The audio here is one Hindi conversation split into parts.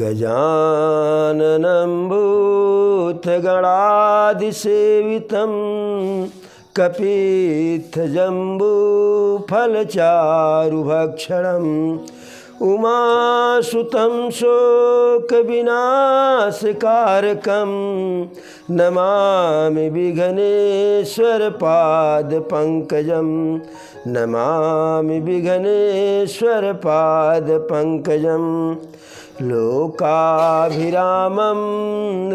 गजाननं भूतगणादिसेवितं कपित्थजम्बूफलचारुभक्षणम् उमासुतं शोकविनाशकारकं नमामि विघ्नेश्वरपादपङ्कजं नमामि विघ्नेश्वरपादपङ्कजं लोकाभिरामं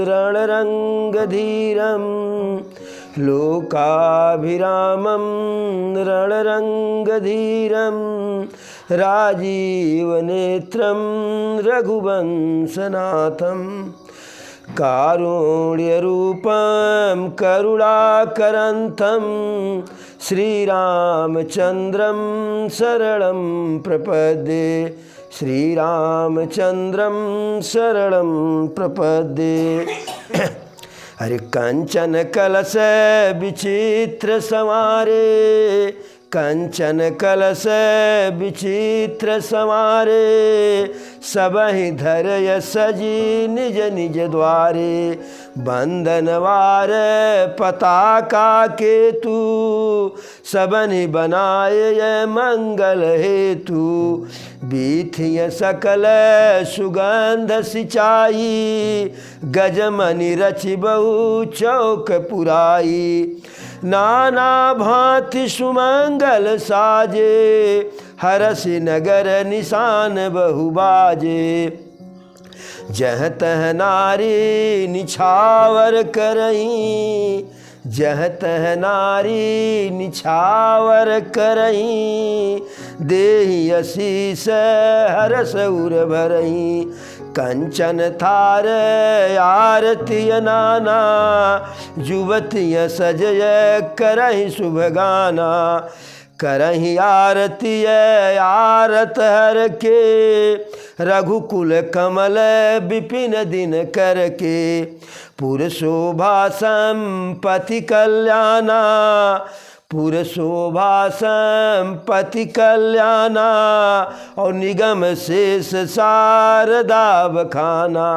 रणरङ्गधीरं लोकाभिरामं रणरङ्गधीरं राजीवनेत्रं रघुवंशनाथं कारुण्यरूपं करुणाकरन्तं श्रीरामचन्द्रं शरणं प्रपद्ये श्रीरामचन्द्रं शरणं प्रपद्ये। हरे कंचन कलश विचित्र समारे कंचन कलश विचित्र समारे सबहि धरय सजी निज निज द्वारे बंधनवार पताका केतु सबनि बनाय मंगल हेतु बीथिय सकल सुगंध सिंचाई गजमनि रचि बहु चौक पुराई नाना भांति सुमंगल साजे हरसि नगर निशान बहु बाजे जह तह नारी निछावर करहीं जह तह नारी निछावर करहीं देहि असीस हरस उर भरहीं कंचन थार आरती नाना जुवतिय सजय करहि शुभ गाना करहि आरती आरत हर के रघुकुल कमल विपिन दिन कर के पुर शोभा संपत्ति कल्याणा पुर शोभा संपत्ति कल्याणा और निगम शेष शारदा बखाना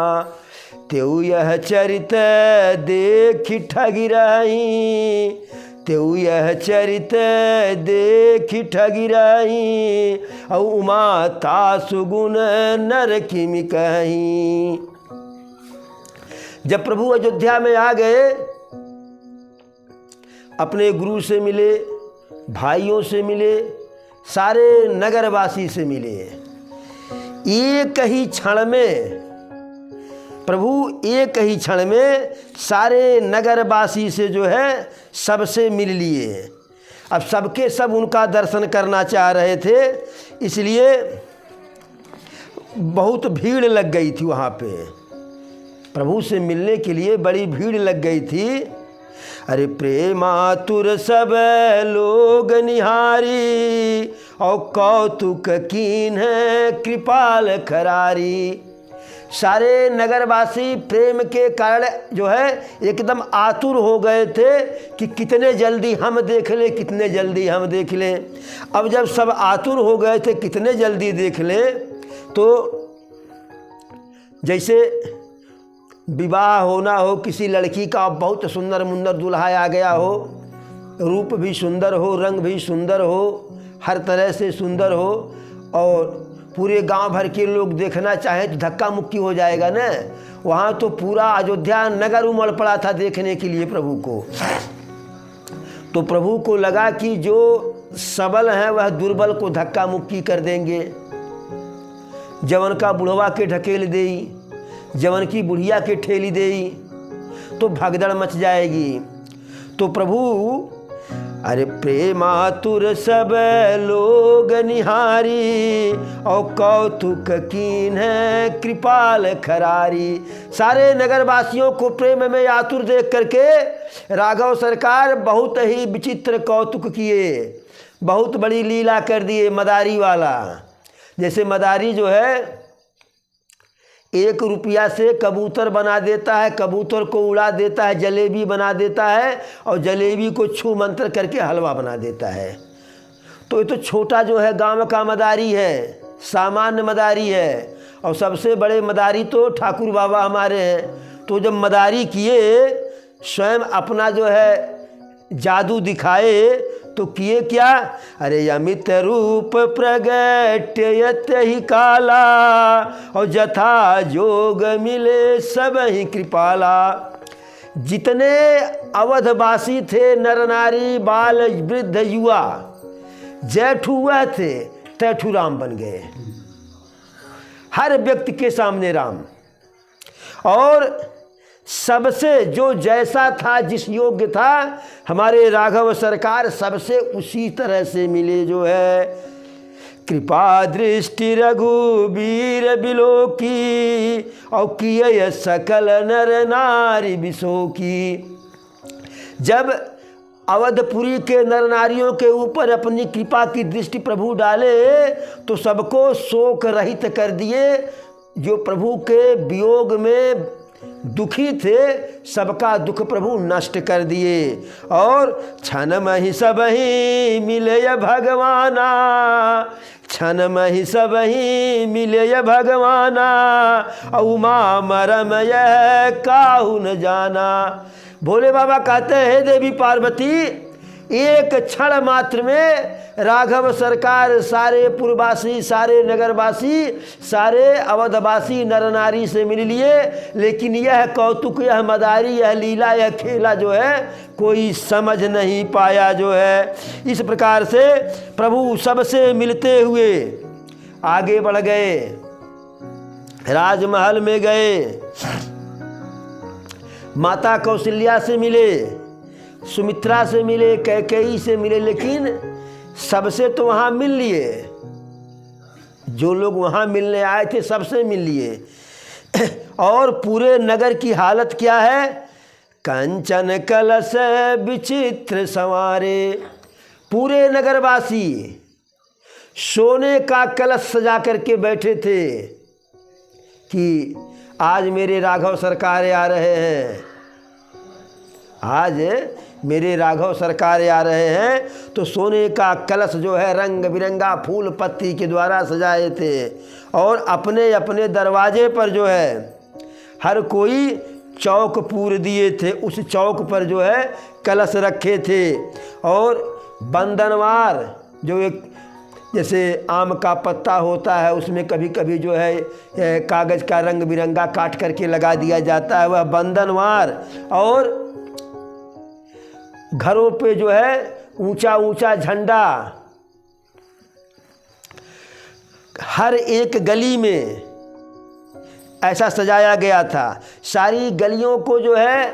तेऊ यह चरित देखि ठगी रही तेऊ यह चरित देखि ठगी रही और उमाता सुगुण नर किमि कहीं। जब प्रभु अयोध्या में आ गए अपने गुरु से मिले भाइयों से मिले सारे नगरवासी से मिले एक ही क्षण में प्रभु एक ही क्षण में सारे नगरवासी से जो है सबसे मिल लिए। अब सबके सब उनका दर्शन करना चाह रहे थे इसलिए बहुत भीड़ लग गई थी वहाँ पे प्रभु से मिलने के लिए बड़ी भीड़ लग गई थी। अरे प्रेमातुर सब लोग निहारी और कौतुक कीन है कृपाल खरारी। सारे नगरवासी प्रेम के कारण जो है एकदम आतुर हो गए थे कि कितने जल्दी हम देख लें कितने जल्दी हम देख लें। अब जब सब आतुर हो गए थे कितने जल्दी देख लें तो जैसे विवाह होना हो किसी लड़की का बहुत सुंदर मुंदर दूल्हा आ गया हो रूप भी सुंदर हो रंग भी सुंदर हो हर तरह से सुंदर हो और पूरे गांव भर के लोग देखना चाहे तो धक्का मुक्की हो जाएगा ना। वहाँ तो पूरा अयोध्या नगर उमड़ पड़ा था देखने के लिए प्रभु को। तो प्रभु को लगा कि जो सबल है वह दुर्बल को धक्का मुक्की कर देंगे जवन का बुढ़वा के ढकेल देई जवन की बुढ़िया के ठेली देई तो भगदड़ मच जाएगी। तो प्रभु अरे प्रेमातुर सब लोग निहारी और कौतुक कीन है कृपाल खरारी। सारे नगरवासियों को प्रेम में आतुर देख करके राघव सरकार बहुत ही विचित्र कौतुक किए बहुत बड़ी लीला कर दिए मदारी वाला। जैसे मदारी जो है 1 रुपया से कबूतर बना देता है कबूतर को उड़ा देता है जलेबी बना देता है और जलेबी को छू मंत्र करके हलवा बना देता है। तो ये तो छोटा जो है गांव का मदारी है सामान्य मदारी है और सबसे बड़े मदारी तो ठाकुर बाबा हमारे हैं। तो जब मदारी किए, स्वयं अपना जो है जादू दिखाए, तो किए क्या? अरे अमित रूप प्रगट्यत ही काला, और जथा जोग मिले सब ही कृपाला। जितने अवधवासी थे, नर नारी बाल वृद्ध युवा, जैठू वह थे तैठू राम बन गए। हर व्यक्ति के सामने राम। और सबसे जो जैसा था, जिस योग्य था, हमारे राघव सरकार सबसे उसी तरह से मिले जो है। कृपा दृष्टि रघुबीर बिलो की, और किए सकल नर नारी बिसो की। जब अवधपुरी के नर नारियों के ऊपर अपनी कृपा की दृष्टि प्रभु डाले, तो सबको शोक रहित कर दिए। जो प्रभु के वियोग में दुखी थे, सबका दुख प्रभु नष्ट कर दिए। और क्षण महि सबहि मिले भगवाना, क्षण महि सबहि मिले भगवाना, उमा मरम यह काहू न जाना। भोले बाबा कहते हैं, देवी पार्वती एक क्षण मात्र में राघव सरकार सारे पुरवासी, सारे नगरवासी, सारे अवधवासी नर नारी से मिल लिए। लेकिन यह कौतुक, यह मदारी, यह लीला, यह खेला जो है कोई समझ नहीं पाया जो है। इस प्रकार से प्रभु सबसे मिलते हुए आगे बढ़ गए, राजमहल में गए, माता कौशल्या से मिले, सुमित्रा से मिले, कैकेयी से मिले। लेकिन सबसे तो वहाँ मिल लिए, जो लोग वहाँ मिलने आए थे सबसे मिल लिए। और पूरे नगर की हालत क्या है? कंचन कलश विचित्र संवारे। पूरे नगरवासी सोने का कलश सजा करके बैठे थे कि आज मेरे राघव सरकार आ रहे हैं, आज मेरे राघव सरकार आ रहे हैं। तो सोने का कलश जो है रंग बिरंगा फूल पत्ती के द्वारा सजाए थे। और अपने अपने दरवाजे पर जो है हर कोई चौक पूर दिए थे, उस चौक पर जो है कलश रखे थे। और बंधनवार जो एक जैसे आम का पत्ता होता है, उसमें कभी कभी जो है कागज़ का रंग बिरंगा काट करके लगा दिया जाता है, वह बंधनवार। और घरों पे जो है ऊंचा ऊंचा झंडा, हर एक गली में ऐसा सजाया गया था। सारी गलियों को जो है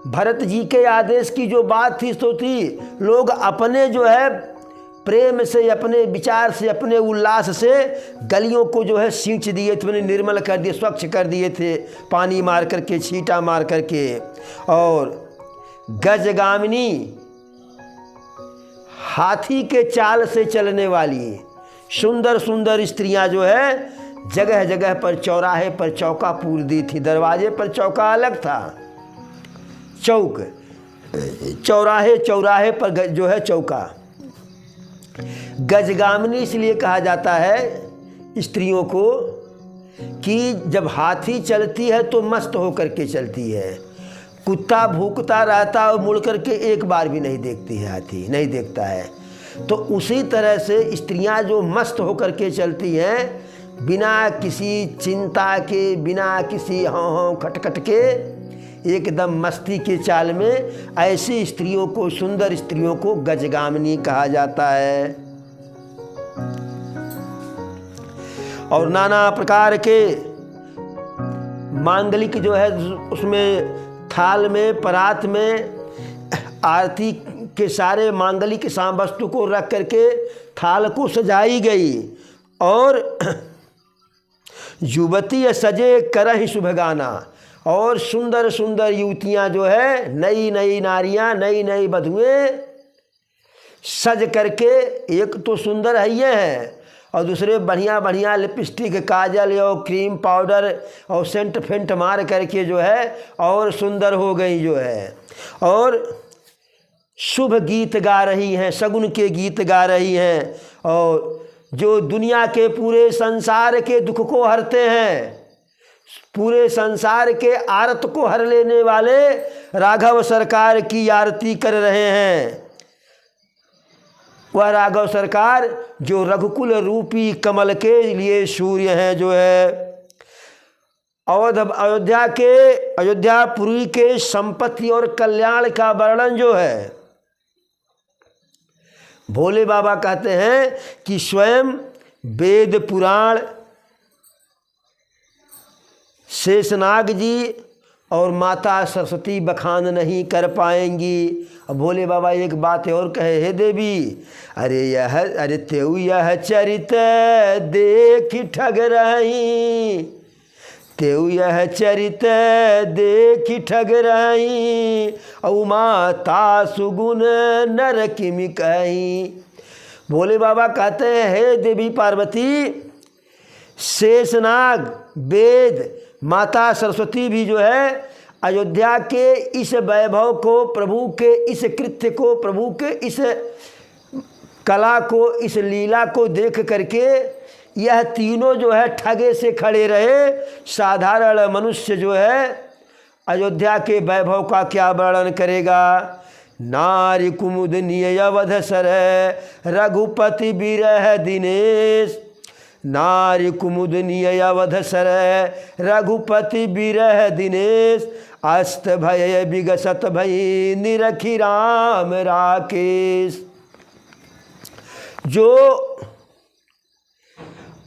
भरत जी के आदेश की जो बात थी सो थी, लोग अपने जो है प्रेम से, अपने विचार से, अपने उल्लास से गलियों को जो है सींच दिए थे, निर्मल कर दिए, स्वच्छ कर दिए थे, पानी मार करके, छींटा मार करके। और गजगामिनी, हाथी के चाल से चलने वाली सुंदर सुंदर स्त्रियां जो है जगह जगह पर चौराहे पर चौका पूर दी थी। दरवाजे पर चौका अलग था, चौक, चौराहे चौराहे पर जो है चौका। गजगामिनी इसलिए कहा जाता है स्त्रियों को कि जब हाथी चलती है तो मस्त होकर के चलती है। कुत्ता भूखता रहता और मुड़ करके एक बार भी नहीं देखती है, हाथी नहीं देखता है। तो उसी तरह से स्त्रियां जो मस्त होकर के चलती हैं, बिना किसी चिंता के, बिना किसी हाँ खटखट के, एकदम मस्ती के चाल में, ऐसी स्त्रियों को, सुंदर स्त्रियों को गजगामिनी कहा जाता है। और नाना प्रकार के मांगलिक जो है उसमें थाल में, परात में आरती के सारे मांगलिक वस्तु को रख करके थाल को सजाई गई। और युवती सजे करहि शुभ गाना, और सुंदर सुंदर युवतियाँ जो है, नई नई नारियाँ, नई नई वधुएं सज करके, एक तो सुंदर है ये है, और दूसरे बढ़िया बढ़िया लिपस्टिक, काजल और क्रीम पाउडर और सेंट फेंट मार करके जो है और सुंदर हो गई जो है। और शुभ गीत गा रही हैं, शगुन के गीत गा रही हैं। और जो दुनिया के पूरे संसार के दुख को हरते हैं, पूरे संसार के आरत को हर लेने वाले राघव सरकार की आरती कर रहे हैं। वह राघव सरकार जो रघुकुल रूपी कमल के लिए सूर्य हैं, जो है अयोध्यापुरी के संपत्ति और कल्याण का वर्णन जो है, भोले बाबा कहते हैं कि स्वयं वेद पुराण, शेषनाग जी और माता सरस्वती बखान नहीं कर पाएंगी। अब भोले बाबा एक बात और कहे, हे देवी, अरे तेऊ यह चरित देख ठग रही, तेऊ यह चरित देख ठग रही, औ माता सुगुण नर किमि कही। भोले बाबा कहते हैं, हे देवी पार्वती, शेषनाग, वेद, माता सरस्वती भी जो है अयोध्या के इस वैभव को, प्रभु के इस कृत्य को, प्रभु के इस कला को, इस लीला को देख करके यह तीनों जो है ठगे से खड़े रहे। साधारण मनुष्य जो है अयोध्या के वैभव का क्या वर्णन करेगा। नारी कुमुदनीय अवध सर रघुपति बिरह दिनेश, नारी कुमुदनीय अवध सर रघुपति बिरह दिनेश, अस्त भय विगसत भई निरखी राम राकेश। जो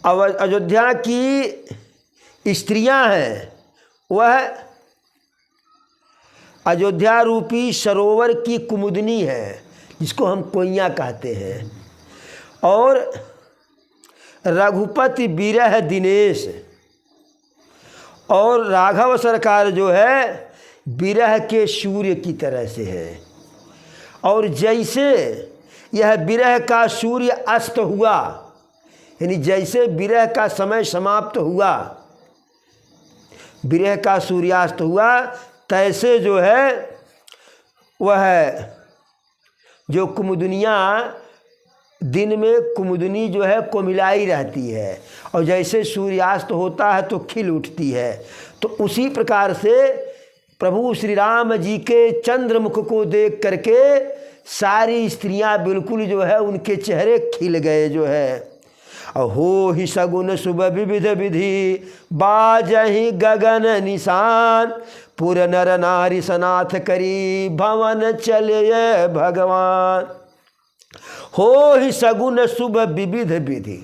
अयोध्या की स्त्रियां हैं वह अयोध्या रूपी सरोवर की कुमुदनी है, जिसको हम कोइयाँ कहते हैं, और रघुपति बिरह दिनेश, और राघव सरकार जो है बिरह के सूर्य की तरह से है। और जैसे यह बिरह का सूर्य अस्त हुआ, यानी जैसे बिरह का समय समाप्त हुआ, बिरह का सूर्यास्त हुआ, तैसे जो है वह जो कुमुदनियाँ दिन में कुमुदनी जो है कोमिलाई रहती है, और जैसे सूर्यास्त होता है तो खिल उठती है। तो उसी प्रकार से प्रभु श्री राम जी के चंद्रमुख को देख करके सारी स्त्रियां बिल्कुल जो है उनके चेहरे खिल गए जो है। हो ही सगुन शुभ विविध विधि बाजहि गगन निशान, पुर नर नारी सनाथ करी भवन चले भगवान। हो ही सगुन शुभ विविध विधि।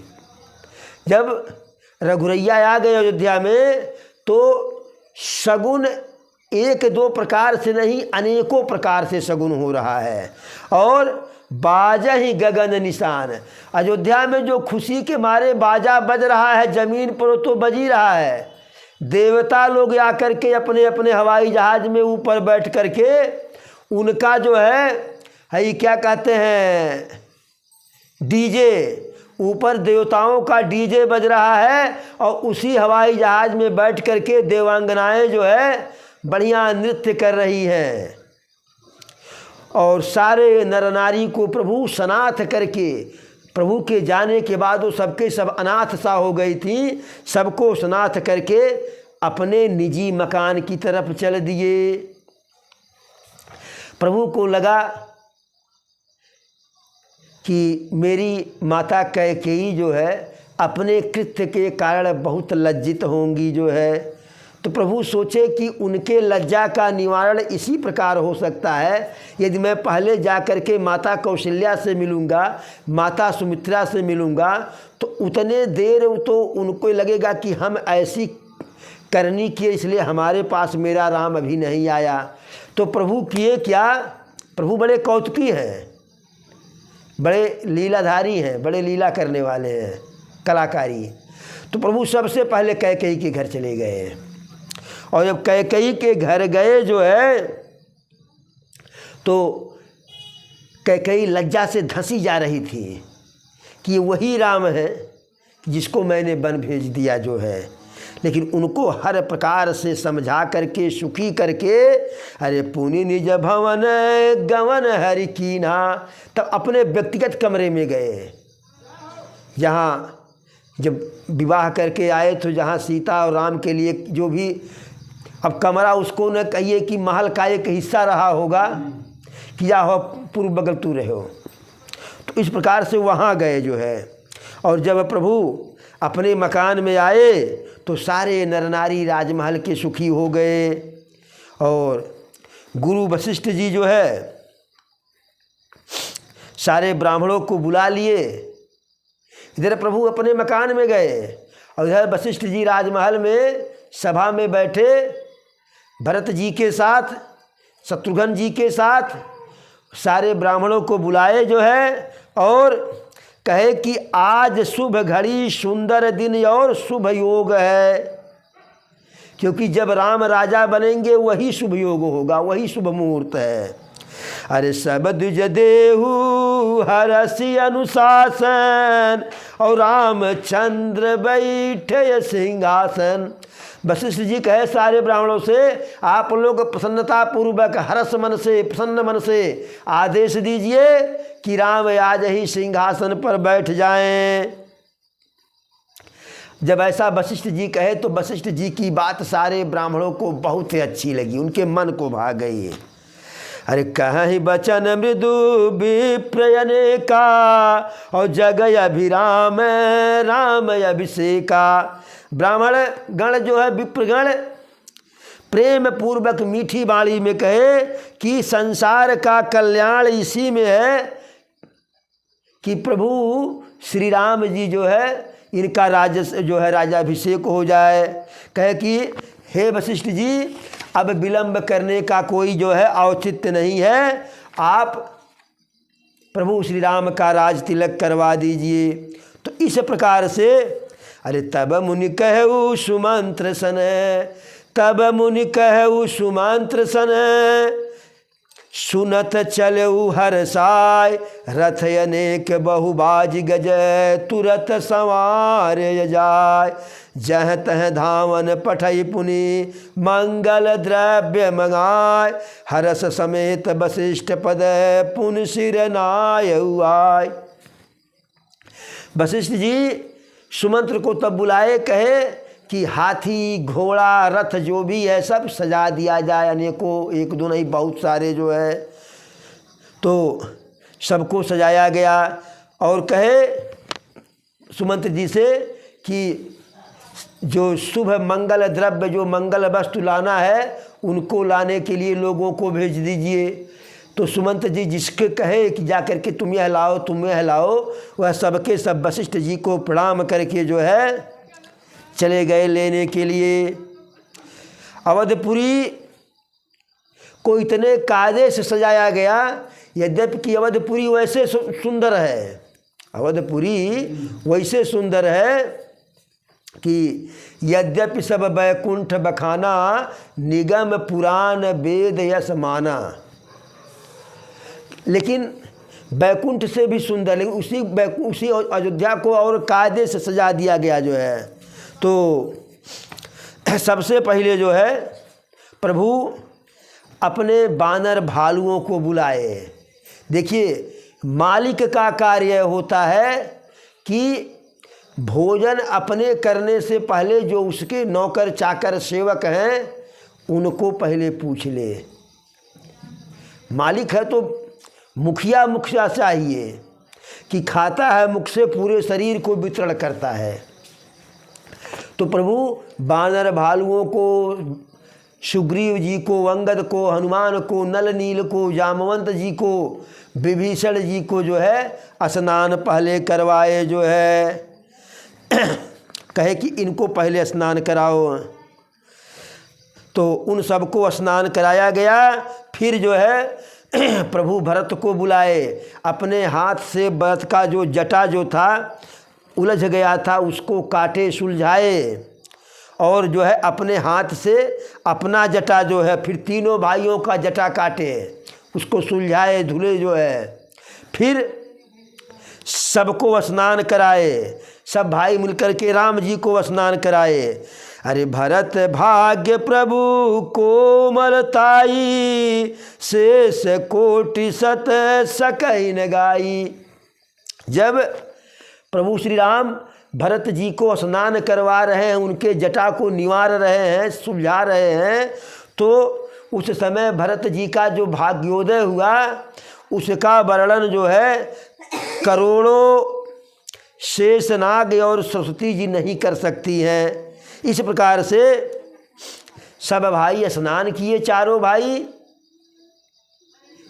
जब रघुरैया आ गए अयोध्या में तो सगुन एक दो प्रकार से नहीं अनेकों प्रकार से सगुन हो रहा है। और बाजा ही गगन निशान, अयोध्या में जो खुशी के मारे बाजा बज रहा है, जमीन पर तो बज ही रहा है। देवता लोग आकर के अपने अपने हवाई जहाज में ऊपर बैठ करके उनका जो है क्या कहते हैं, डीजे, ऊपर देवताओं का डीजे बज रहा है, और उसी हवाई जहाज में बैठ करके देवांगनाएं जो है बढ़िया नृत्य कर रही हैं। और सारे नर नारी को प्रभु सनाथ करके, प्रभु के जाने के बाद वो सबके सब अनाथ सा हो गई थी, सबको सनाथ करके अपने निजी मकान की तरफ चल दिए। प्रभु को लगा कि मेरी माता कैकेयी जो है अपने कृत्य के कारण बहुत लज्जित होंगी जो है। तो प्रभु सोचे कि उनके लज्जा का निवारण इसी प्रकार हो सकता है, यदि मैं पहले जा कर के माता कौशल्या से मिलूँगा, माता सुमित्रा से मिलूँगा, तो उतने देर तो उनको लगेगा कि हम ऐसी करनी किए, इसलिए हमारे पास मेरा राम अभी नहीं आया। तो प्रभु किए क्या, प्रभु बड़े कौतुकी हैं, बड़े लीलाधारी हैं, बड़े लीला करने वाले हैं, कलाकारी। तो प्रभु सबसे पहले कैकेयी के घर चले गए। और जब कैकेयी के घर गए जो है तो कैकेयी लज्जा से धंसी जा रही थी कि वही राम है जिसको मैंने वन भेज दिया जो है। लेकिन उनको हर प्रकार से समझा करके सुखी करके, अरे पुनि निज भवन गवन हरि कीन्हा, तब अपने व्यक्तिगत कमरे में गए। जहाँ जब विवाह करके आए तो जहाँ सीता और राम के लिए जो भी अब कमरा उसको न कहिए कि महल का एक हिस्सा रहा होगा कि या हो पूर्व बगल तू रहे हो, तो इस प्रकार से वहाँ गए जो है। और जब प्रभु अपने मकान में आए तो सारे नर नारी राजमहल के सुखी हो गए। और गुरु वशिष्ठ जी जो है सारे ब्राह्मणों को बुला लिए। इधर प्रभु अपने मकान में गए और इधर वशिष्ठ जी राजमहल में सभा में बैठे भरत जी के साथ, शत्रुघ्न जी के साथ सारे ब्राह्मणों को बुलाए जो है और कहे कि आज शुभ घड़ी सुंदर दिन और शुभ योग है, क्योंकि जब राम राजा बनेंगे वही शुभ योग होगा, वही शुभ मुहूर्त है। अरे सब द्विज देहु हरसि अनुशासन और रामचंद्र बैठे सिंहासन। वशिष्ठ जी कहे सारे ब्राह्मणों से आप लोग प्रसन्नता पूर्वक हर्ष मन से, प्रसन्न मन से आदेश दीजिए कि राम आज ही सिंहासन पर बैठ जाएं। जब ऐसा वशिष्ठ जी कहे तो वशिष्ठ जी की बात सारे ब्राह्मणों को बहुत ही अच्छी लगी, उनके मन को भा गई। अरे कहीं बचन मृदु विप्रयने का और जगय अभिराम राम अभिषेका। ब्राह्मण गण जो है विप्रगण प्रेम पूर्वक मीठी वाणी में कहे कि संसार का कल्याण इसी में है कि प्रभु श्री राम जी जो है इनका राजाभिषेक हो जाए। कहे कि हे वशिष्ठ जी अब विलंब करने का कोई जो है औचित्य नहीं है, आप प्रभु श्री राम का राज तिलक करवा दीजिए। तो इस प्रकार से अरे तब मुनि कहु सुमंत्र सन, तब मुनि कहु सुमंत्र सन सुनत चलऊ हरसाय रथ अनेक बहुबाज गज तुरत संवार जाय। जह तह धावन पठई पुनि मंगल द्रव्य मंगाय हरस समेत वशिष्ठ पद पुन सिर नाय आय। वशिष्ठ जी सुमंत्र को तब बुलाए, कहे कि हाथी घोड़ा रथ जो भी है सब सजा दिया जाए, अनेकों, एक दो नहीं बहुत सारे जो है, तो सबको सजाया गया। और कहे सुमंत्र जी से कि जो शुभ मंगल द्रव्य, जो मंगल वस्तु लाना है उनको लाने के लिए लोगों को भेज दीजिए। तो सुमंत्र जी जिसके कहे कि जा करके तुम यह लाओ, तुम यह लाओ, वह सबके सब वशिष्ठ जी को प्रणाम करके जो है चले गए लेने के लिए। अवधपुरी को इतने कायदे से सजाया गया, यद्यपि कि अवधपुरी वैसे सुंदर है, अवधपुरी वैसे सुंदर है कि यद्यपि सब बैकुंठ बखाना निगम पुराण वेद यश माना, लेकिन बैकुंठ से भी सुंदर, लेकिन उसी अयोध्या को और कायदे से सजा दिया गया जो है। तो सबसे पहले जो है प्रभु अपने बानर भालुओं को बुलाए। देखिए मालिक का कार्य होता है कि भोजन अपने करने से पहले जो उसके नौकर चाकर सेवक हैं उनको पहले पूछ ले। मालिक है तो मुखिया चाहिए कि खाता है मुख से पूरे शरीर को वितरण करता है। तो प्रभु बानर भालुओं को, सुग्रीव जी को, अंगद को, हनुमान को, नल नील को, जामवंत जी को, विभीषण जी को जो है स्नान पहले करवाए जो है। कहे कि इनको पहले स्नान कराओ, तो उन सबको स्नान कराया गया। फिर जो है प्रभु भरत को बुलाए, अपने हाथ से भरत का जो जटा जो था उलझ गया था उसको काटे सुलझाए और जो है अपने हाथ से अपना जटा जो है, फिर तीनों भाइयों का जटा काटे उसको सुलझाए धुले जो है। फिर सबको स्नान कराए, सब भाई मिलकर के राम जी को स्नान कराए। अरे भरत भाग्य प्रभु कोमलताई शेष कोटि सत सकई न गाई। जब प्रभु श्री राम भरत जी को स्नान करवा रहे हैं, उनके जटा को निवार रहे हैं, सुलझा रहे हैं। तो उस समय भरत जी का जो भाग्योदय हुआ उसका वर्णन जो है करोड़ों शेषनाग और सरस्वती जी नहीं कर सकती हैं। इस प्रकार से सब भाई स्नान किए, चारों भाई।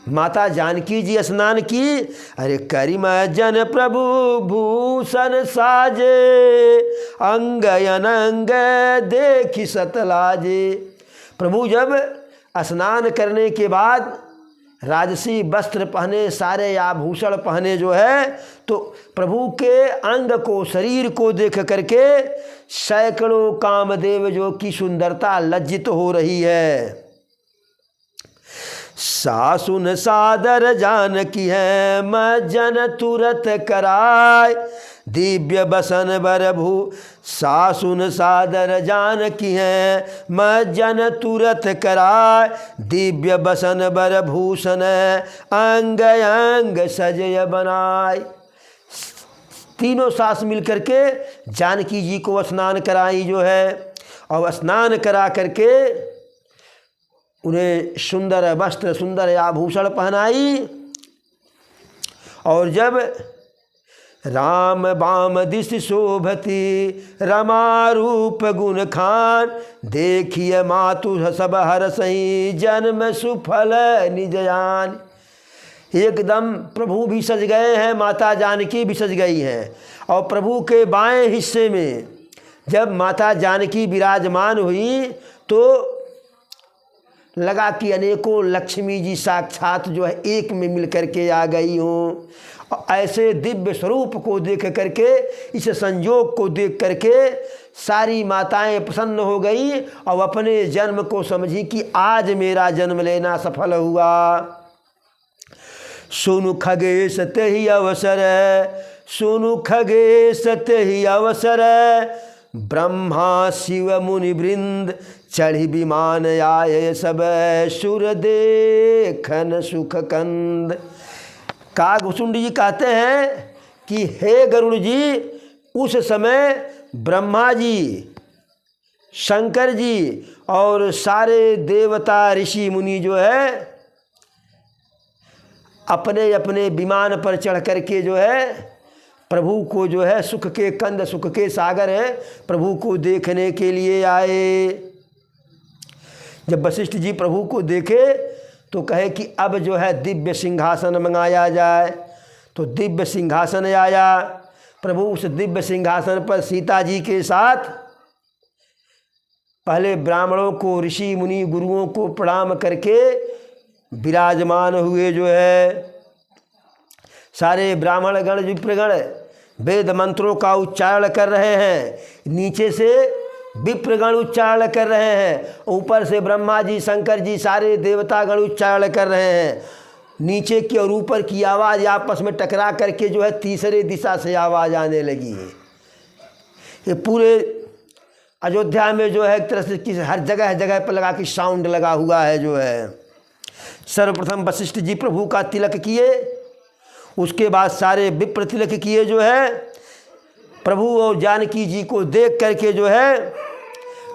माता जानकी जी स्नान की। अरे करिम जन प्रभु भूषण साजे, अंग अनंग देखी सतलाजे। प्रभु जब स्नान करने के बाद राजसी वस्त्र पहने, सारे आभूषण पहने जो है, तो प्रभु के अंग को, शरीर को देख करके सैकड़ों कामदेव जो की सुंदरता लज्जित हो रही है। सासुन सादर जानकी है, मज्जन तुरत कराय, दिव्य बसन बरभू। सासुन सादर जानकी है, मज्जन तुरत कराय, दिव्य बसन बरभूषण, अंग अंग सजय बनाय। तीनों सास मिल करके जानकी जी को स्नान कराई जो है, और स्नान करा करके उन्हें सुंदर वस्त्र, सुंदर आभूषण पहनाई। और जब राम बाम दिश शोभती, रमा रूप गुण खान, देखिए मातु सब हर सही, जन्म सुफल निजयान। एकदम प्रभु भी सज गए हैं, माता जानकी भी सज गई हैं। और प्रभु के बाएं हिस्से में जब माता जानकी विराजमान हुई तो लगा कि अनेकों लक्ष्मी जी साक्षात जो है एक में मिल करके आ गई हूँ। ऐसे दिव्य स्वरूप को देख करके, इस संयोग को देख करके सारी माताएं प्रसन्न हो गई और अपने जन्म को समझी कि आज मेरा जन्म लेना सफल हुआ। सुनु खगेश तेहि अवसर, सुनु खगेश तेहि अवसर, ब्रह्मा शिव मुनि वृंद, चढ़ी विमान आए सब, सुर देखन सुख कंद। काकभूषुंड जी कहते हैं कि हे गरुड़ जी, उस समय ब्रह्मा जी, शंकर जी और सारे देवता ऋषि मुनि जो है अपने अपने विमान पर चढ़ करके जो है प्रभु को जो है सुख के कंद, सुख के सागर है, प्रभु को देखने के लिए आए। जब वशिष्ठ जी प्रभु को देखे तो कहे कि अब जो है दिव्य सिंहासन मंगाया जाए। तो दिव्य सिंहासन आया। प्रभु उस दिव्य सिंहासन पर सीता जी के साथ पहले ब्राह्मणों को, ऋषि मुनि गुरुओं को प्रणाम करके विराजमान हुए जो है। सारे ब्राह्मण गण, विप्रगण वेद मंत्रों का उच्चारण कर रहे हैं। नीचे से विप्रगण उच्चारण कर रहे हैं, ऊपर से ब्रह्मा जी, शंकर जी, सारे देवतागण उच्चारण कर रहे हैं। नीचे की और ऊपर की आवाज़ आपस में टकरा करके जो है तीसरे दिशा से आवाज़ आने लगी है। ये पूरे अयोध्या में जो है एक तरह से हर जगह जगह पर लगा कि साउंड लगा हुआ है जो है। सर्वप्रथम वशिष्ठ जी प्रभु का तिलक किए, उसके बाद सारे विप्र तिलक किए जो है। प्रभु और जानकी जी को देख करके जो है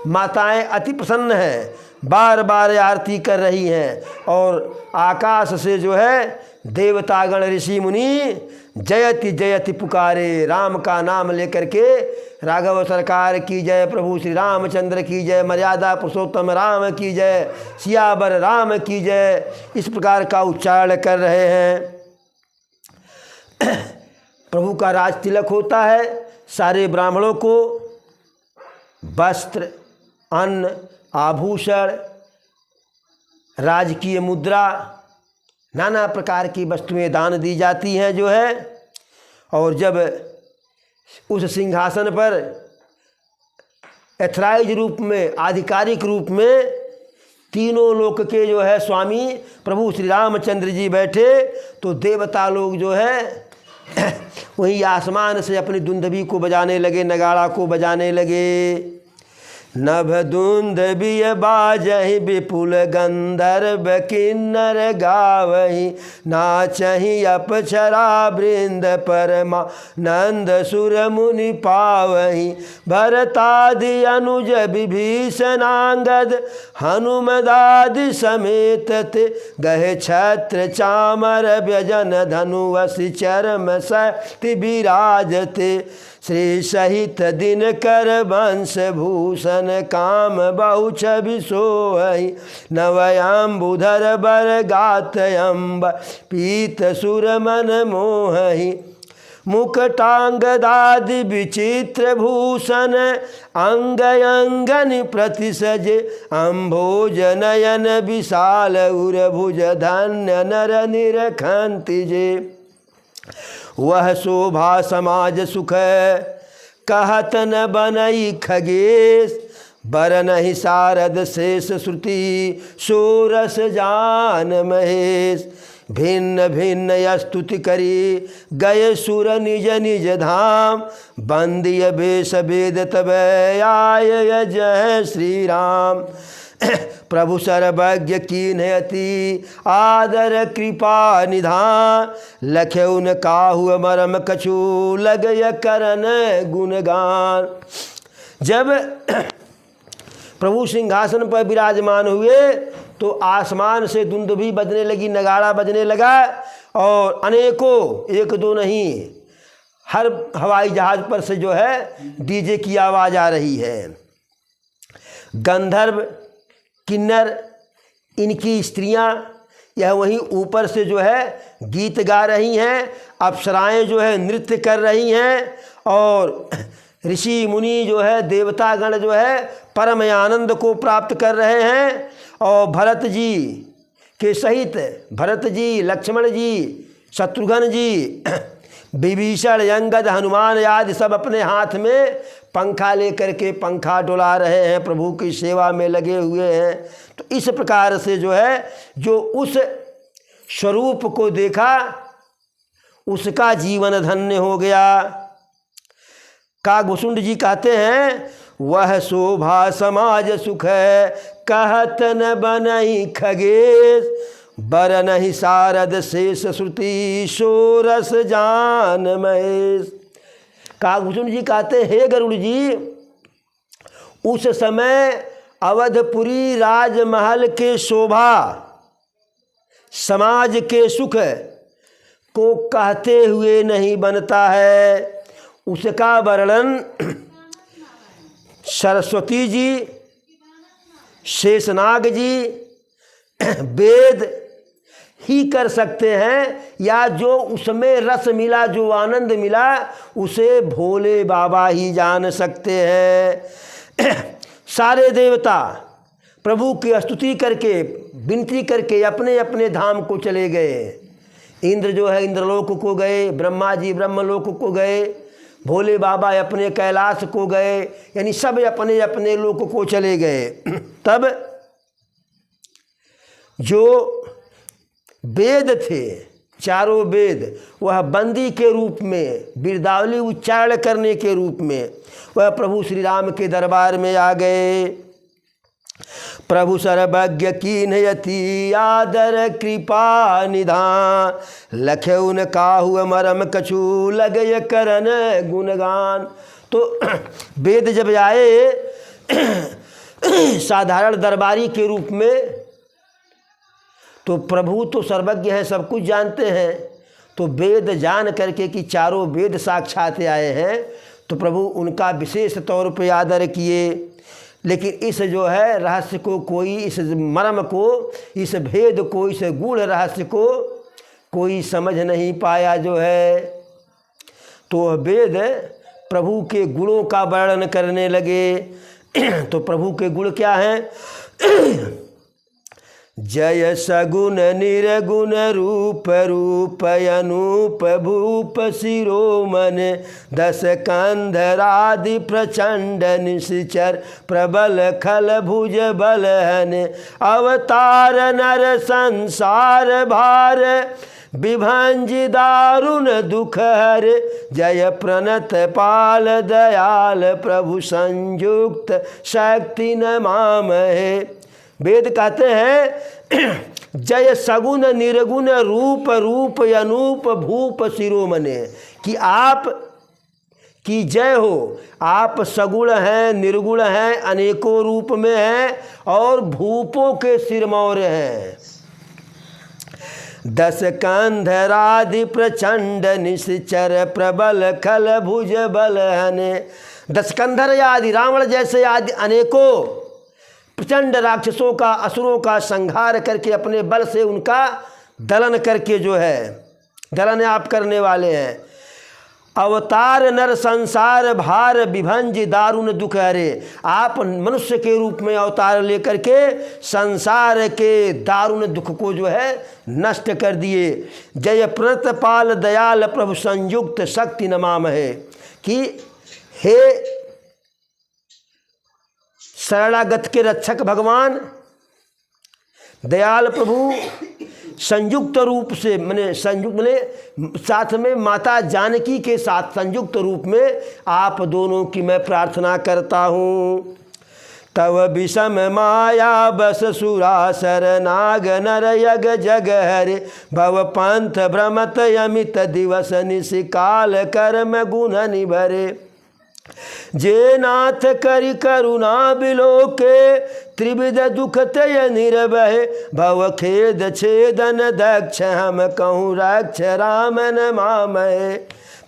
माताएं अति प्रसन्न हैं, बार बार आरती कर रही हैं। और आकाश से जो है देवतागण ऋषि मुनि जयति जयति पुकारे, राम का नाम लेकर के राघव सरकार की जय, प्रभु श्री रामचंद्र की जय, मर्यादा पुरुषोत्तम राम की जय, सियावर राम की जय, इस प्रकार का उच्चारण कर रहे हैं। प्रभु का राज तिलक होता है। सारे ब्राह्मणों को वस्त्र, अन्न, आभूषण, राजकीय मुद्रा, नाना प्रकार की वस्तुएं दान दी जाती हैं जो है। और जब उस सिंहासन पर एथराइज रूप में, आधिकारिक रूप में तीनों लोक के जो है स्वामी प्रभु श्री रामचंद्र जी बैठे, तो देवता लोग जो है वही आसमान से अपनी दुंदभी को बजाने लगे, नगाड़ा को बजाने लगे। नभ धुंध बिय बाजहि विपुल गंधर्व किन्नर गावहि नाचहि अपसरा वृंद परमा नंद सुर मुनि पावहि भरतादि अनुज विभीषणांगद हनुमदादि समेत ते गहे छत्र चामर व्यजन धनुवसि चरम शक्ति विराजते श्री सहित दिनकर वंश भूषण काम बहु छवि सोहि नवयांबुधर बर गात अम्ब पीत सुर मन मोहि मुकटांगदादि विचित्र भूषण अंग अंगन प्रतिसजे अम्भोज नयन विशाल उरभुज धन्य नर निरखंति जे वह शोभा समाज सुख कहत न बनई खगेश बरनहि शारद शेष श्रुति सोरस जान महेश भिन्न भिन्न स्तुति करी गए सुर निज निज धाम बंदिय बेश वेद तब आय जय श्री राम प्रभु सर्वज्ञ कीन्ह अति आदर कृपा निधान लख्यउन काहु मरम कछु लगय करन गुणगान। जब प्रभु सिंहासन पर विराजमान हुए तो आसमान से दुंदुभी बजने लगी, नगाड़ा बजने लगा और अनेकों, एक दो नहीं, हर हवाई जहाज पर से जो है डीजे की आवाज़ आ रही है। गंधर्व किन्नर इनकी स्त्रियां यह वहीं ऊपर से जो है गीत गा रही हैं, अप्सराएं जो है नृत्य कर रही हैं और ऋषि मुनि जो है देवतागण जो है परम आनंद को प्राप्त कर रहे हैं। और भरत जी के सहित भरत जी, लक्ष्मण जी, शत्रुघ्न जी, विभीषण, अंगद, हनुमान आदि सब अपने हाथ में पंखा लेकर के पंखा डुला रहे हैं, प्रभु की सेवा में लगे हुए हैं। तो इस प्रकार से जो है जो उस स्वरूप को देखा उसका जीवन धन्य हो गया। काकभूषुंड जी कहते हैं वह शोभा समाज सुख कहत न बनहि खगेश बरनहि शारद शेष श्रुति सोरस जान महेश। काकभूषुंड जी कहते हे गरुड़ जी, उस समय अवधपुरी राजमहल के शोभा समाज के सुख को कहते हुए नहीं बनता है। उसका वर्णन सरस्वती जी, शेषनाग जी, वेद ही कर सकते हैं, या जो उसमें रस मिला, जो आनंद मिला, उसे भोले बाबा ही जान सकते हैं। सारे देवता प्रभु की स्तुति करके, विनती करके अपने अपने धाम को चले गए। इंद्र जो है इंद्रलोक को गए, ब्रह्मा जी ब्रह्मलोक को गए, भोले बाबा अपने कैलाश को गए, यानी सब अपने अपने लोक को चले गए। तब जो वेद थे, चारों वेद, वह बंदी के रूप में, बिरदावली उच्चारण करने के रूप में वह प्रभु श्री राम के दरबार में आ गए। प्रभु सर्वज्ञ कीन्ह अति आदर कृपा निधान लख्यउन काहु मरम कछु लगय करन गुणगान। तो वेद जब आए साधारण दरबारी के रूप में, तो प्रभु तो सर्वज्ञ हैं, सब कुछ जानते हैं, तो वेद जान करके कि चारों वेद साक्षात आए हैं, तो प्रभु उनका विशेष तौर पे आदर किए। लेकिन इस जो है रहस्य को कोई, इस मर्म को, इस भेद को, इस गूढ़ रहस्य को कोई समझ नहीं पाया जो है। तो वेद प्रभु के गुणों का वर्णन करने लगे। तो प्रभु के गुण क्या हैं? जय सगुण निर्गुण रूप रूप अनूप भूप शिरोमन दस कंधरादि प्रचंड निश्चर प्रबल खल भुज बलहन अवतार नर संसार भार विभंजि दारुण दुख हरे, जय प्रणत पाल दयाल प्रभु संयुक्त शक्ति नमामहे। वेद कहते हैं जय सगुण निर्गुण रूप रूप अनूप भूप शिरोमणे, कि आप की जय हो। आप सगुण हैं, निर्गुण हैं, अनेकों रूप में हैं और भूपों के सिरमौर हैं। दस कंधरादि प्रचंड निश्चर प्रबल खल भुज बल हने। दस कंधर आदि रावण जैसे आदि अनेकों प्रचंड राक्षसों का, असुरों का संहार करके अपने बल से उनका दलन करके जो है दलन आप करने वाले हैं। अवतार नर संसार भार विभंज दारुण दुख हरे। आप मनुष्य के रूप में अवतार लेकर के संसार के दारुण दुख को जो है नष्ट कर दिए। जय प्रणत पाल दयाल प्रभु संयुक्त शक्ति नमामहे, कि हे शरणागत के रक्षक भगवान दयाल प्रभु, संयुक्त रूप से मैंने संयुक्त मैंने साथ में माता जानकी के साथ संयुक्त रूप में आप दोनों की मैं प्रार्थना करता हूँ। तव विषम माया बस सुरासर नाग नर यग जग हरे, भव पंथ भ्रमत यमित दिवस निशिकाल कर्म गुण निभरे। जे नाथ करि करुणा बिलोके, त्रिविध दुख तय निर्भय, भव खेद छेदन दक्ष हम कहूँ रक्ष राम नमामहे।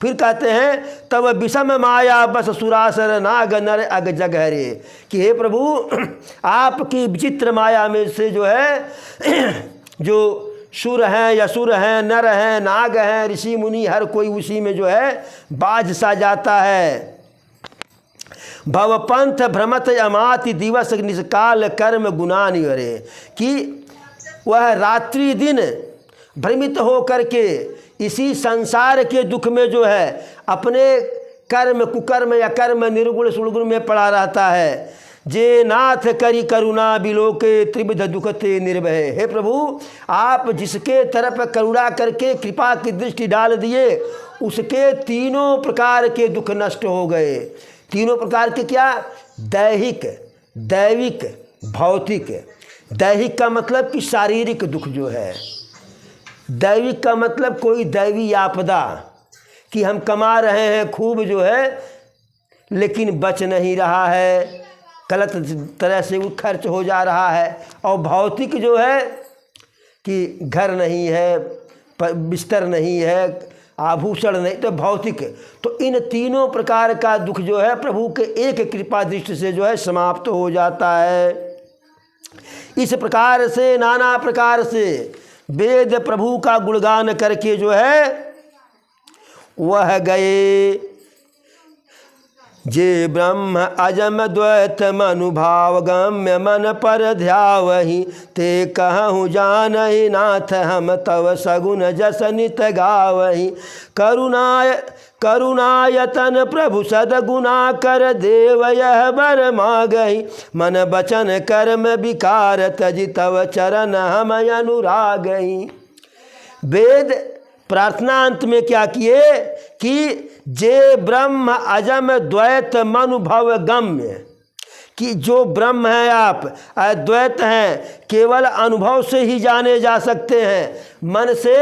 फिर कहते हैं तब विषम माया बस सुरासर नाग नर अग जग हरे, कि हे प्रभु आपकी विचित्र माया में से जो है जो सुर हैं, असुर हैं, नर हैं, नाग हैं, ऋषि मुनि, हर कोई उसी में जो है बाज सा जाता है। भव पंथ भ्रमत अमाति दिवस निष्काल कर्म गुना निवरे, कि वह रात्रि दिन भ्रमित हो करके इसी संसार के दुख में जो है अपने कर्म कुकर्म या कर्म निर्गुण सुगुण में पड़ा रहता है। जे नाथ करी करुणा बिलोके त्रिविध दुखते निर्भय। हे प्रभु आप जिसके तरफ करुणा करके कृपा की दृष्टि डाल दिए उसके तीनों प्रकार के दुख नष्ट हो गए। तीनों प्रकार के क्या? दैहिक, दैविक, भौतिक। दैहिक का मतलब कि शारीरिक दुख जो है, दैविक का मतलब कोई दैवी आपदा कि हम कमा रहे हैं खूब जो है लेकिन बच नहीं रहा है, गलत तरह से वो खर्च हो जा रहा है। और भौतिक जो है कि घर नहीं है, बिस्तर नहीं है, आभूषण नहीं, तो भौतिक। तो इन तीनों प्रकार का दुख जो है प्रभु के एक कृपा दृष्टि से जो है समाप्त हो जाता है। इस प्रकार से नाना प्रकार से वेद प्रभु का गुणगान करके जो है वह गए। जे ब्रह्म अजम द्वैत मनुभाव गम्य मन पर ध्यावहि, ते कहूँ जानहि नाथ हम तव सगुण जस नित गावहि। करुणायतन प्रभु सदगुना कर देव यह बर मागहि, मन बचन कर्म विकार तज तव चरण हम अनुरागहि। वेद प्रार्थनांत में क्या किए कि जे ब्रह्म अजम द्वैत मनुभव गम्य, कि जो ब्रह्म है आप अद्वैत हैं, केवल अनुभव से ही जाने जा सकते हैं, मन से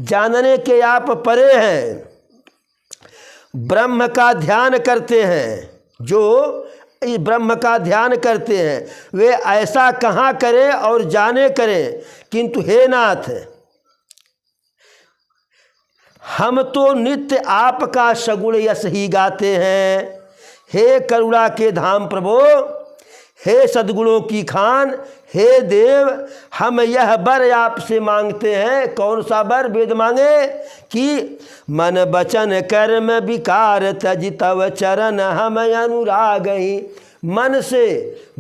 जानने के आप परे हैं। ब्रह्म का ध्यान करते हैं, जो इस ब्रह्म का ध्यान करते हैं वे ऐसा कहाँ करें और जाने करें, किंतु हे नाथ हम तो नित्य आपका सगुण यश ही गाते हैं। हे करुणा के धाम प्रभो, हे सद्गुणों की खान, हे देव हम यह बर आपसे मांगते हैं। कौन सा बर? वेद मांगे कि मन बचन कर्म विकार तज तव चरण हम अनुरागहि। मन से,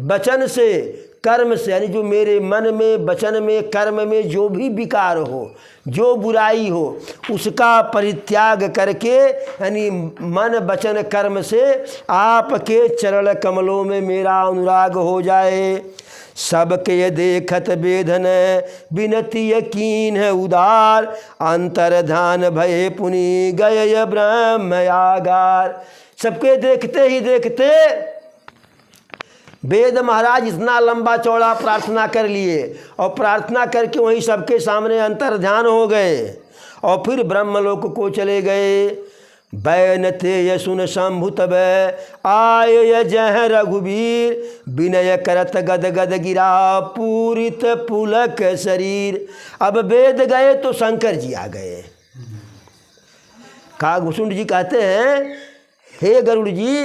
वचन से, कर्म से, यानी जो मेरे मन में, वचन में, कर्म में जो भी विकार हो, जो बुराई हो, उसका परित्याग करके यानी मन वचन कर्म से आपके चरण कमलों में मेरा अनुराग हो जाए। सबके देखत वेदन बिनती यकीन है उदार, अंतर ध्यान भय पुनि गय ब्रह्म आगार। सबके देखते ही देखते वेद महाराज इतना लंबा चौड़ा प्रार्थना कर लिए और प्रार्थना करके वहीं सबके सामने अंतर ध्यान हो गए और फिर ब्रह्मलोक को चले गए। बैन ते सुन शंभु तब आय जह रघुवीर, विनय करत गद गद गिरा पूरित पुलक शरीर। अब वेद गए तो शंकर जी आ गए। कागभूषण जी कहते हैं, हे गरुड़ जी,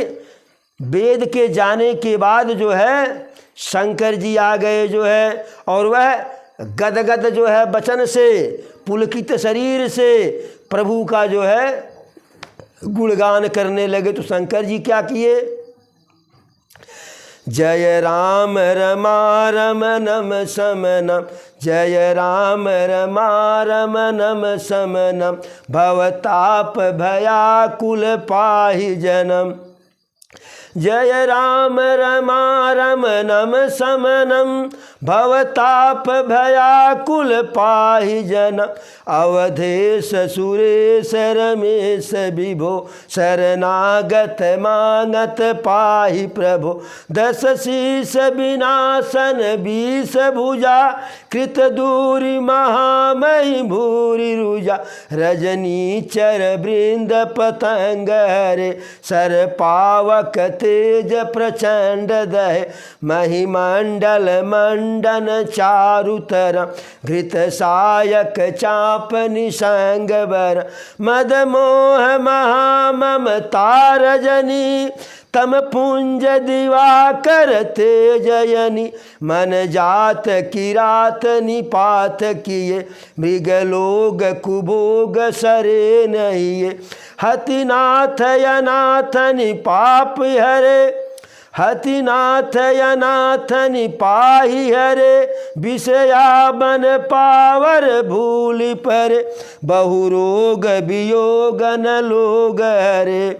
वेद के जाने के बाद जो है शंकर जी आ गए जो है, और वह गदगद जो है वचन से, पुलकित शरीर से प्रभु का जो है गुणगान करने लगे। तो शंकर जी क्या किए? जय राम रमा रमनम समनम, जय राम रमा रमनम समनम, भवताप भयाकुल पाहि जनम। जय राम रमा रमनम समनम, भवताप भयाकुल पाहि जनम। अवधेश सुरेश रमेश विभो, शरणागत मांगत पाहि प्रभो। दस शीस विनाशन 20 भुजा, कृत दूरी महामहि भूरि रुजा। रजनी चर वृंद पतंग हरे, सर पावक तेज प्रचंड दहे। महिमंडल मंडन चारुतरम, घृत सायक चाप निसंग बर। मद मोह महाममता रजनी, तम पुंज दिवाकर तेजयनी। मन जात किरात निपात किए, मृगलोग कुभोग सरे नहीं। हतिनाथ यनाथ निपाप हरे, हतिनाथ यनाथ निपाहि हरे। विषया बन पावर भूलि परे, बहुरोग वियोग न लोग हरे।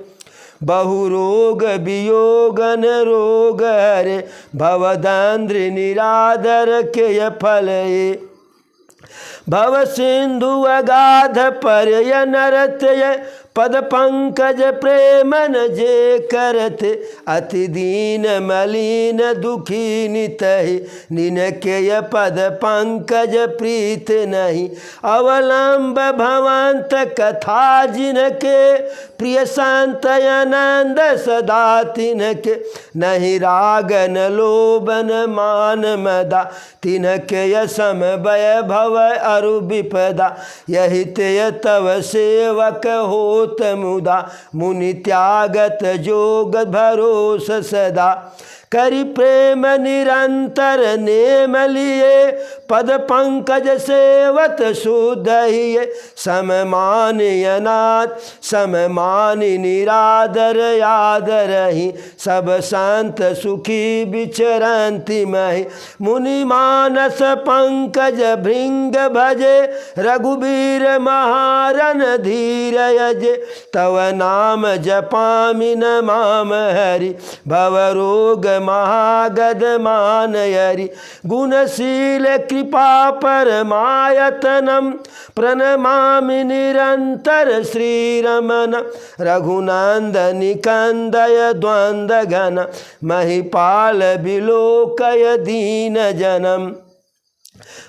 बहुरोग वियोगन रोग हरे, भवदंद्र निरादर के फल ये। भव सिंधु अगाध परय नरतय, पद पंकज प्रेमन जे करत। अति दीन मलिन दुखी नितहि, निनके पद पंकज प्रीत नहीं। अवलंब भवंत कथा जिनके, प्रिय संत आनंद सदा तिनके। नहीं रागन लोभन मान मदा, तिनके सम भय भव अरु विपदा। यही ते तव सेवक हो मुदा, मुनि त्यागत जोग भरोस सदा। करि प्रेम निरंतर नेम लिए, पद पंकज सेवत शुद्ध हिये। सममानि अनाथ सममानि निरादर आदरहि, सब संत सुखी विचरंति महि। मुनि मानस पंकज भृंग भजे, रघुबीर महारन धीर यजे। तव नाम जपामि न माम हरि, भवरोग महागद मान हरि। गुणशील कृपा परमायतनम, प्रणमामि निरंतर श्रीरमण। रघुनंदनि कंदय द्वंद्व घन, महिपाल बिलोकय दीन जनम।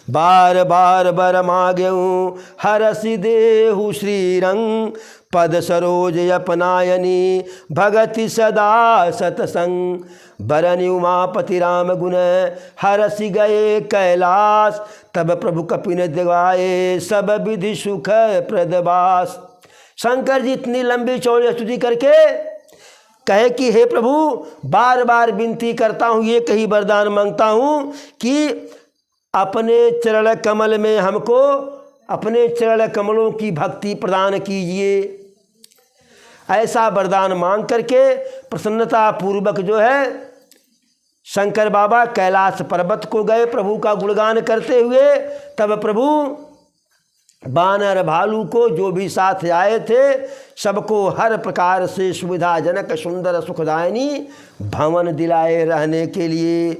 बार बार बर माग्यऊ हरसि देहु श्रीरंग, पद सरोज अपनायनी भगति सदा सतसंग। बरनि उमापति राम गुण हरसि गए कैलास, तब प्रभु कपिन दिवाए सब विधि सुख प्रदवास। शंकर जी इतनी लंबी चौड़ी स्तुति करके कहे कि हे प्रभु, बार बार विनती करता हूँ, ये कहीं वरदान मांगता हूँ कि अपने चरण कमल में हमको अपने चरण कमलों की भक्ति प्रदान कीजिए। ऐसा वरदान मांग करके प्रसन्नता पूर्वक जो है शंकर बाबा कैलाश पर्वत को गए प्रभु का गुणगान करते हुए। तब प्रभु बानर भालू को जो भी साथ आए थे सबको हर प्रकार से सुविधाजनक सुंदर सुखदायिनी भवन दिलाए रहने के लिए।